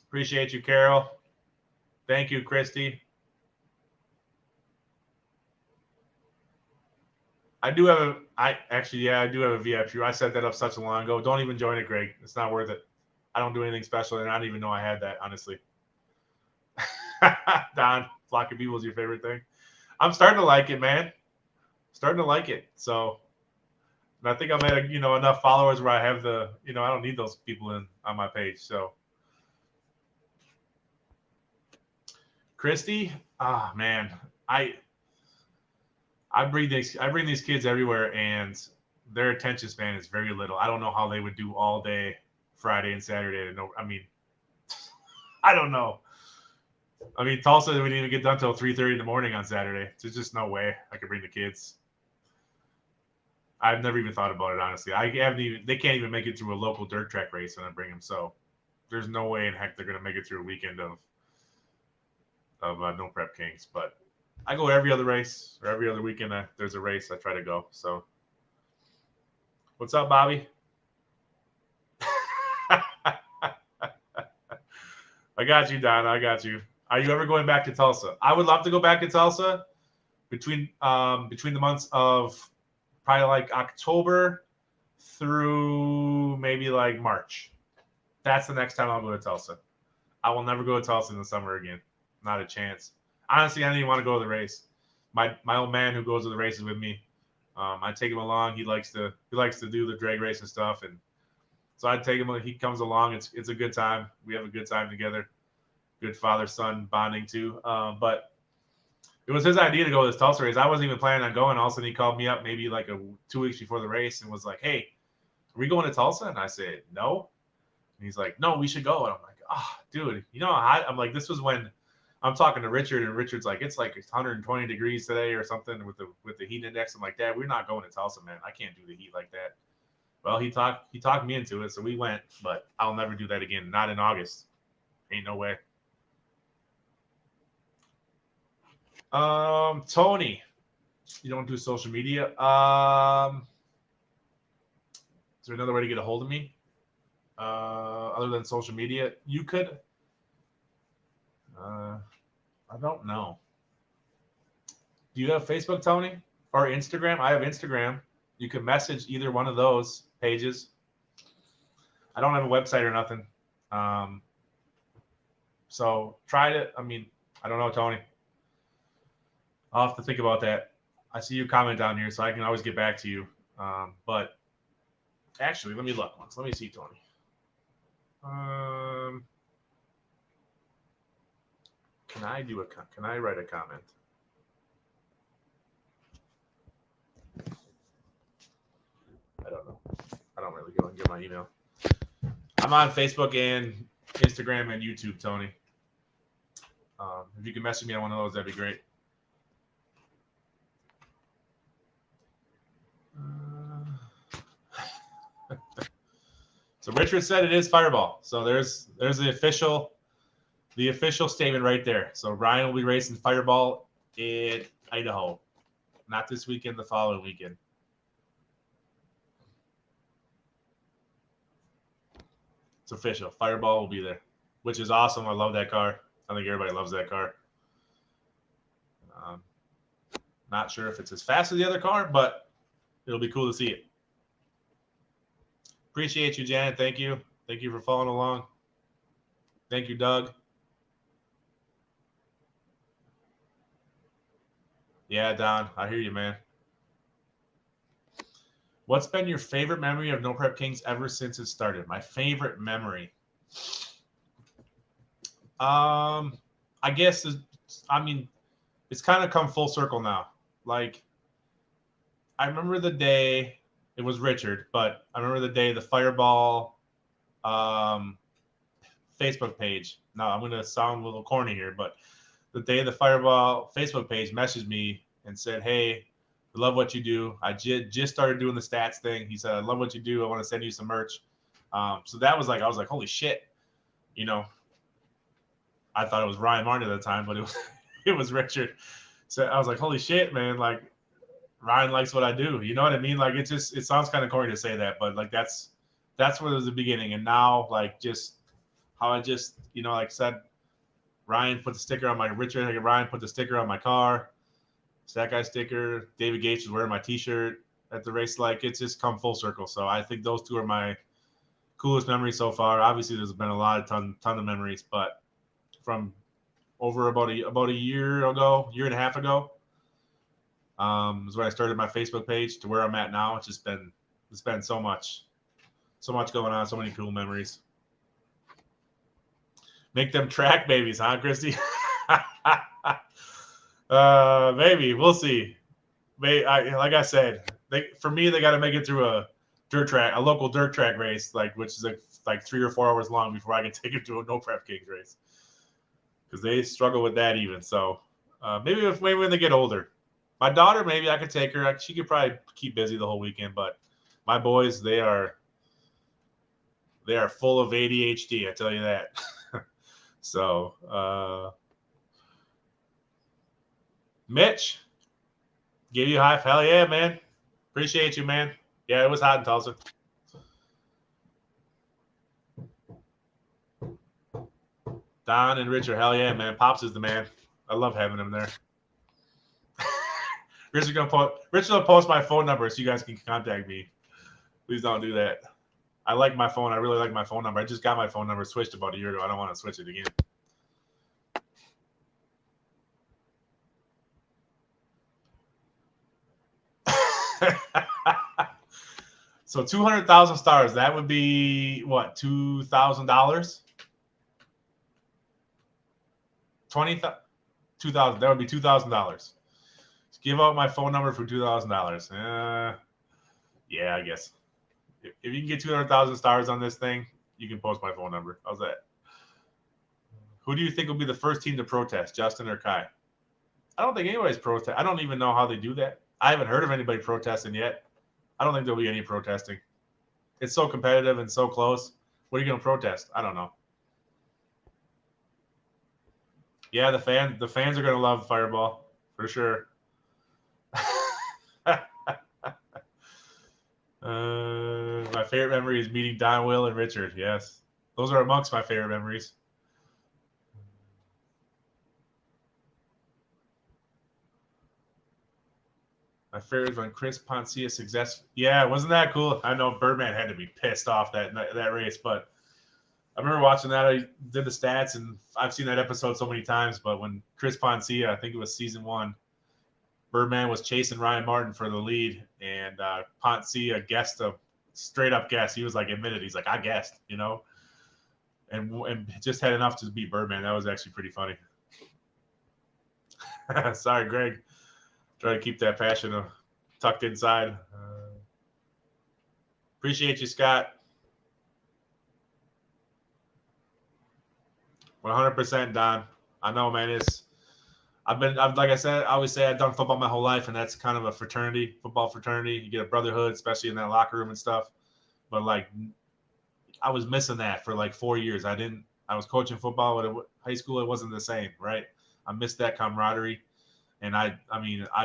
Appreciate you, Carol. Thank you, Christy. I do have a VIP. I set that up such a long ago. Don't even join it, Greg. It's not worth it. I don't do anything special, and I don't even know I had that, honestly. Don, flock of people is your favorite thing. I'm starting to like it, man. Starting to like it. So And I think I'm at enough followers where I have the I don't need those people on my page. So Christy, man, I bring these kids everywhere, and their attention span is very little. I don't know how they would do all day Friday and Saturday. I mean, I don't know. I mean, Tulsa we didn't even get done till 3:30 in the morning on Saturday. There's just no way I could bring the kids. I've never even thought about it, honestly. They can't even make it through a local dirt track race when I bring them. So there's no way in heck they're going to make it through a weekend of No Prep Kings. But I go every other race or every other weekend. There's a race I try to go. So what's up, Bobby? I got you, Don. I got you. Are you ever going back to Tulsa? I would love to go back to Tulsa between the months of probably like October through maybe like March. That's the next time I'll go to Tulsa. I will never go to Tulsa in the summer again. Not a chance. Honestly, I didn't even want to go to the race. My old man who goes to the races with me, I take him along. He likes to do the drag race and stuff, and so I take him. He comes along. It's a good time. We have a good time together. Good father-son bonding too. But it was his idea to go to this Tulsa race. I wasn't even planning on going. All of a sudden, he called me up maybe like 2 weeks before the race and was like, "Hey, are we going to Tulsa?" And I said, "No." And he's like, "No, we should go." And I'm like, "Oh, dude, I'm like, this was when I'm talking to Richard, and Richard's like, it's like 120 degrees today or something with the heat index." I'm like, "Dad, we're not going to Tulsa, man. I can't do the heat like that." Well, he talked me into it, so we went, but I'll never do that again. Not in August. Ain't no way. Tony, you don't do social media. Is there another way to get a hold of me? Other than social media? You could. I don't know. Do you have Facebook, Tony? Or Instagram? I have Instagram. You can message either one of those pages. I don't have a website or nothing. So try to, I don't know, Tony. I'll have to think about that. I see your comment down here, so I can always get back to you. But actually, let me look once. Let me see, Tony. Can I write a comment? I don't know. I don't really go and get my email. I'm on Facebook and Instagram and YouTube, Tony. If you can message me on one of those, that'd be great. So Richard said it is Fireball. So there's the official statement right there. So Ryan will be racing Fireball in Idaho. Not this weekend, the following weekend. It's official. Fireball will be there, which is awesome. I love that car. I think everybody loves that car. Not sure if it's as fast as the other car, but it'll be cool to see it. Appreciate you, Janet. Thank you. Thank you for following along. Thank you, Doug. Yeah, Don, I hear you, man. What's been your favorite memory of No Prep Kings ever since it started? My favorite memory. I guess it's kind of come full circle now. Like, I remember the day it was Richard, but I remember the day the Fireball Facebook page. Now I'm going to sound a little corny here, but the day the Fireball Facebook page messaged me and said, "Hey, I love what you do. I just started doing the stats thing." He said, "I love what you do. I want to send you some merch." So that was like, I was like, holy shit. I thought it was Ryan Martin at the time, but it was Richard. So I was like, holy shit, man. Like, Ryan likes what I do. You know what I mean? Like, it sounds kind of corny to say that, but like, that's where it was the beginning. And now, like, just how I just, like I said, Ryan put the sticker on my Ryan put the sticker on my car. Stat Guy sticker. David Gates was wearing my T-shirt at the race. Like, it's just come full circle. So I think those two are my coolest memories so far. Obviously, there's been a ton of memories, but from over about a year and a half ago, is when I started my Facebook page to where I'm at now. It's just been It's been so much going on, so many cool memories. Make them track babies, huh, Christy? Maybe we'll see. Like I said, for me, they got to make it through a local dirt track race, which is like 3 or 4 hours long before I can take it to a no prep kings race, because they struggle with that even. So maybe when they get older, my daughter, maybe I could take her. She could probably keep busy the whole weekend, but my boys, they are full of ADHD. I tell you that. So Mitch, give you a high. Hell yeah, man. Appreciate you, man. Yeah, it was hot in Tulsa. Don and Richard, hell yeah, man. Pops is the man. I love having him there. Richard will post my phone number so you guys can contact me. Please don't do that. I like my phone. I really like my phone number. I just got my phone number switched about a year ago. I don't want to switch it again. So 200,000 stars, that would be what, $2,000? 2,000. That would be $2,000. Give out my phone number for $2,000. Yeah, I guess. If you can get 200,000 stars on this thing, you can post my phone number. How's that? Who do you think will be the first team to protest, Justin or Kai? I don't think anybody's protest. I don't even know how they do that. I haven't heard of anybody protesting yet. I don't think there'll be any protesting. It's so competitive and so close. What are you going to protest? I don't know. Yeah, the fans are going to love Fireball for sure. My favorite memory is meeting Don, Will, and Richard. Yes, those are amongst my favorite memories. My favorite is when Chris Poncia success. Yeah, wasn't that cool? I know Birdman had to be pissed off that race, but I remember watching that. I did the stats, and I've seen that episode so many times. But when Chris Poncia, I think it was season 1, Birdman was chasing Ryan Martin for the lead, and Poncia guessed a straight up guess. He was like admitted. He's like, I guessed, and just had enough to beat Birdman. That was actually pretty funny. Sorry, Greg. Try to keep that passion tucked inside. Appreciate you, Scott. 100%, Don. I know, man. I've like I said, I always say I've done football my whole life, and that's kind of a fraternity, football fraternity. You get a brotherhood, especially in that locker room and stuff. But I was missing that for 4 years. I was coaching football at high school. It wasn't the same, right? I missed that camaraderie. And I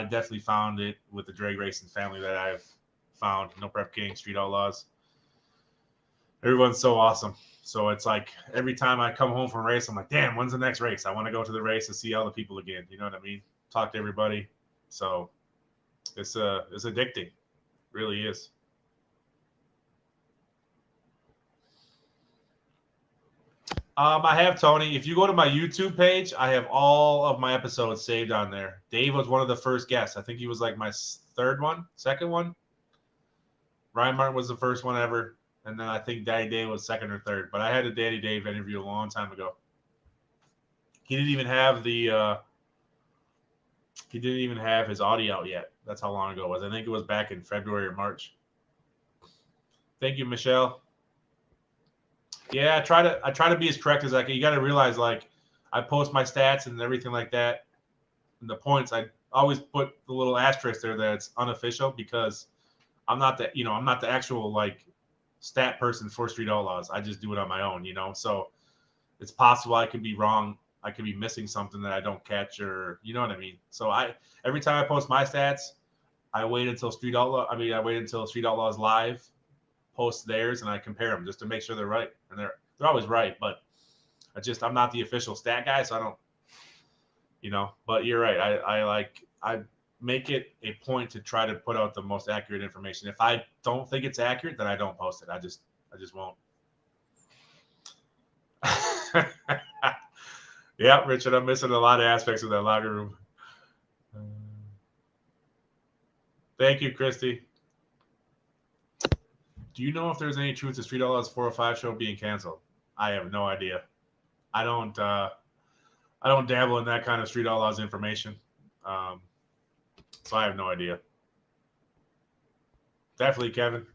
definitely found it with the drag racing family that I've found. No Prep King, Street Outlaws. Everyone's so awesome. So it's like every time I come home from a race, I'm like, damn, when's the next race? I want to go to the race and see all the people again. You know what I mean? Talk to everybody. So it's addicting. It really is. I have, Tony. If you go to my YouTube page, I have all of my episodes saved on there. Dave was one of the first guests. I think he was my second one. Ryan Martin was the first one ever. And then I think Daddy Dave was second or third. But I had a Daddy Dave interview a long time ago. He didn't even have his audio out yet. That's how long ago it was. I think it was back in February or March. Thank you, Michelle. Yeah, I try to be as correct as I can. You got to realize, I post my stats and everything like that, and the points. I always put the little asterisk there that it's unofficial, because I'm not the actual stat person for Street Outlaws. I just do it on my own, So it's possible I could be wrong. I could be missing something that I don't catch, or you know what I mean. So every time I post my stats, I wait until Street Outlaws Live post theirs, and I compare them just to make sure they're right, and they're always right. But I'm not the official stat guy, so I don't, But you're right. I make it a point to try to put out the most accurate information. If I don't think it's accurate, then I don't post it. I just won't. Yeah, Richard, I'm missing a lot of aspects of that locker room. Thank you, Christy. Do you know if there's any truth to Street Outlaws 405 show being canceled? I have no idea. I don't dabble in that kind of Street Outlaws information. So I have no idea. Definitely, Kevin.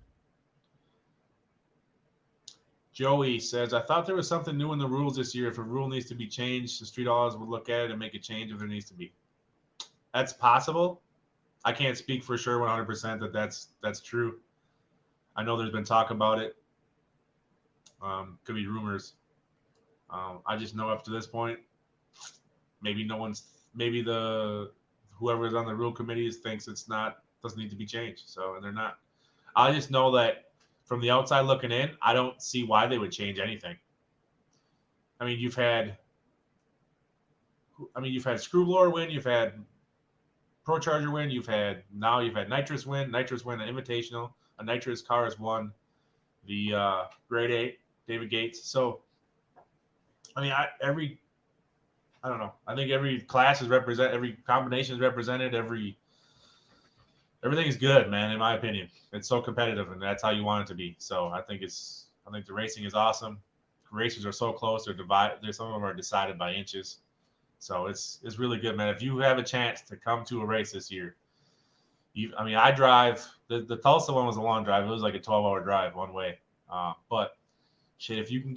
Joey says, I thought there was something new in the rules this year. If a rule needs to be changed, the Street Outlaws would look at it and make a change if there needs to be. That's possible. I can't speak for sure 100% that that's true. I know there's been talk about it. Could be rumors. I just know up to this point, maybe whoever is on the rule committees thinks doesn't need to be changed. So, and they're not. I just know that from the outside looking in, I don't see why they would change anything. I mean, you've had Screwlore win, you've had Pro Charger win, you've had Nitrous win an Invitational, a Nitrous car has won the Grade 8, David Gates. So, I mean, I don't know. I think every class is represented, every combination is represented, everything is good, man, in my opinion. It's so competitive, and that's how you want it to be. So I think the racing is awesome. Racers are so close. Some of them are decided by inches. So it's really good, man. If you have a chance to come to a race this year, I drive. The Tulsa one was a long drive. It was like a 12-hour drive one way. But shit, if you can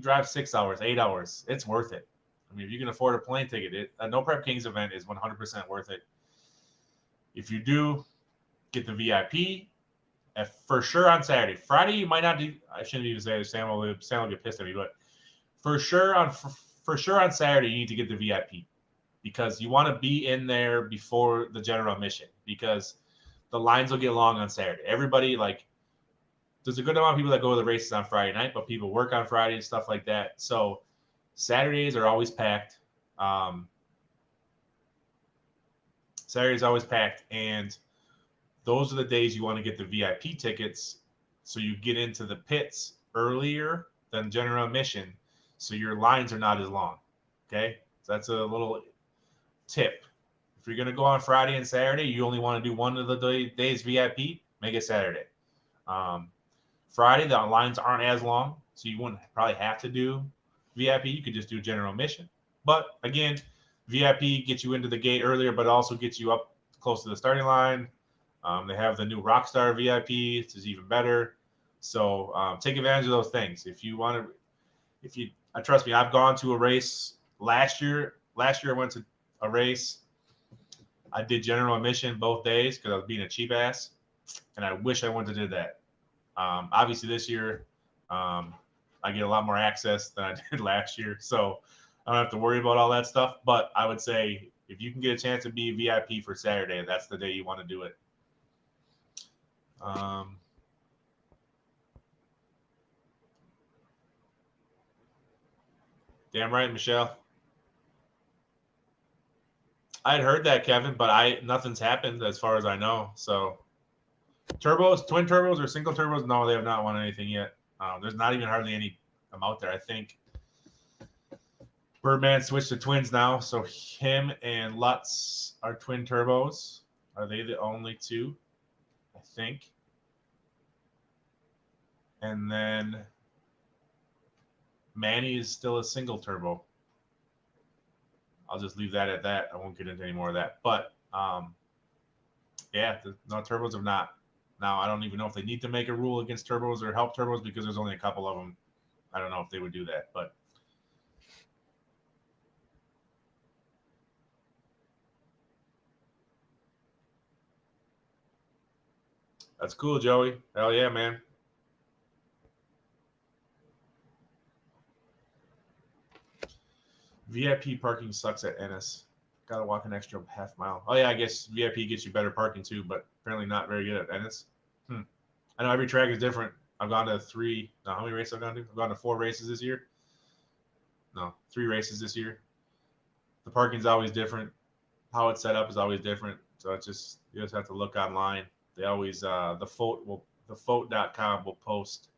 drive 6 hours, 8 hours, it's worth it. I mean, if you can afford a plane ticket, a No Prep Kings event is 100% worth it. If you do, get the VIP. For sure on Saturday. Friday, you might not do. I shouldn't even say Sam will get pissed at me, but for sure on Saturday, you need to get the VIP because you want to be in there before the general admission because the lines will get long on Saturday. Everybody, there's a good amount of people that go to the races on Friday night, but people work on Friday and stuff like that. So Saturdays are always packed. Saturday's always packed, and those are the days you want to get the VIP tickets so you get into the pits earlier than general admission so your lines are not as long. Okay? So that's a little tip. If you're going to go on Friday and Saturday, you only want to do one of the days VIP, make it Saturday. Friday, the lines aren't as long, so you wouldn't probably have to do VIP. You could just do general admission. But again, VIP gets you into the gate earlier, but also gets you up close to the starting line. They have the new Rockstar VIP, which is even better. So take advantage of those things. Trust me, I've gone to a race last year. Last year I went to a race. I did general admission both days because I was being a cheap ass, and I wish I wouldn't have did that. Obviously this year, I get a lot more access than I did last year, so I don't have to worry about all that stuff. But I would say if you can get a chance to be VIP for Saturday, that's the day you want to do it. Damn right, Michelle. I had heard that, Kevin, but nothing's happened as far as I know. So turbos, twin turbos or single turbos? No, they have not won anything yet. There's not even hardly any of them out there. I think Birdman switched to twins now, so him and Lutz are twin turbos. Are they the only two? I think. And then Manny is still a single turbo. I'll just leave that at that. I won't get into any more of that. But yeah, no turbos have not. Now I don't even know if they need to make a rule against turbos or help turbos because there's only a couple of them. I don't know if they would do that, but that's cool, Joey. Hell yeah, man. VIP parking sucks at Ennis. Gotta walk an extra half mile. Oh yeah, I guess VIP gets you better parking too, but apparently not very good at Ennis. I know every track is different. I've gone to three. No, how many races I've gone to? I've gone to 4 races this year. No, 3 races this year. The parking's always different. How it's set up is always different. So it's just you just have to look online. They always the FOAT.com will post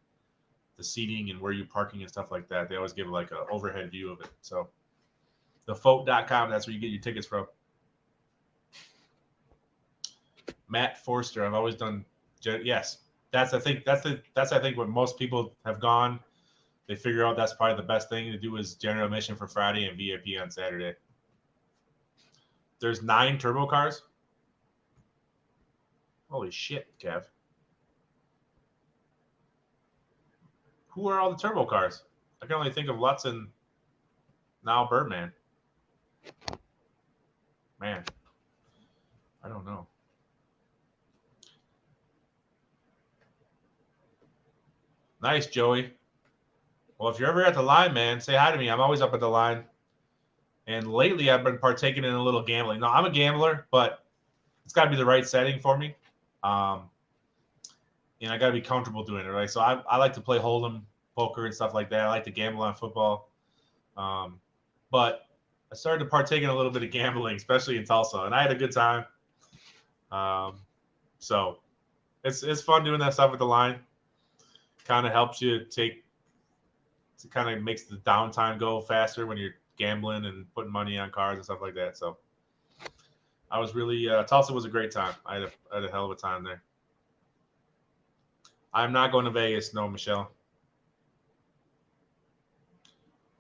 the seating and where you're parking and stuff like that. They always give like an overhead view of it. So the FOAT.com, that's where you get your tickets from. Matt Forster, I've always done. Yes, That's I think what most people have gone. They figure out that's probably the best thing to do is general admission for Friday and VIP on Saturday. There's 9 turbo cars. Holy shit, Kev. Who are all the turbo cars? I can only think of Lutz and now Birdman. Man, I don't know. Nice, Joey. Well, if you're ever at the line, man, say hi to me. I'm always up at the line. And lately, I've been partaking in a little gambling. No, I'm a gambler, but it's got to be the right setting for me. And I got to be comfortable doing it, right? So I like to play Hold'em, poker, and stuff like that. I like to gamble on football. But I started to partake in a little bit of gambling, especially in Tulsa, and I had a good time. So it's fun doing that stuff at the line. Kind of helps you kind of makes the downtime go faster when you're gambling and putting money on cards and stuff like that. So I was really Tulsa was a great time. I had a hell of a time there. I'm not going to Vegas, no, Michelle.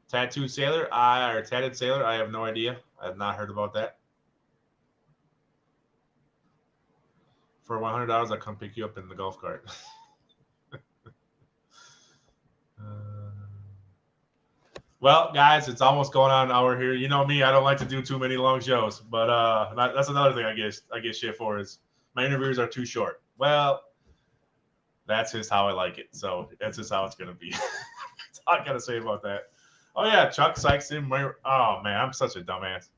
Tatted sailor, I have no idea. I have not heard about that. For $100, I'll come pick you up in the golf cart. Well, guys, it's almost going on an hour here. You know me, I don't like to do too many long shows, but that's another thing I get shit for is my interviews are too short. Well, that's just how I like it. So that's just how it's gonna be. That's all I gotta say about that. Oh yeah, Chuck Sykes in. Oh man, I'm such a dumbass.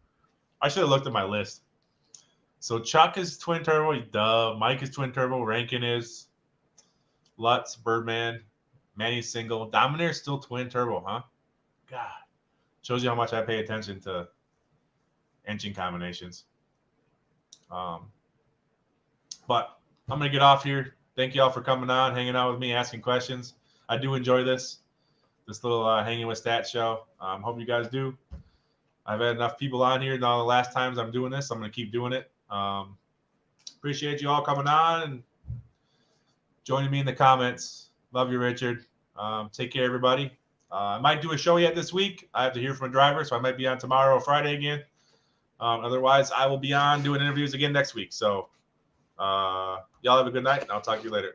I should have looked at my list. So Chuck is twin turbo. Duh. Mike is twin turbo. Rankin is. Lutz, Birdman, Manny's single. Dominier's still twin turbo, huh? God, shows you how much I pay attention to engine combinations. But I'm gonna get off here. Thank you all for coming on, hanging out with me, asking questions. I do enjoy this little Hanging with Stats show. Hope you guys do. I've had enough people on here now the last times I'm doing this. I'm going to keep doing it. Appreciate you all coming on and joining me in the comments. Love you, Richard. Take care, everybody. I might do a show yet this week. I have to hear from a driver, so I might be on tomorrow or Friday again. Otherwise, I will be on doing interviews again next week. So y'all have a good night, and I'll talk to you later.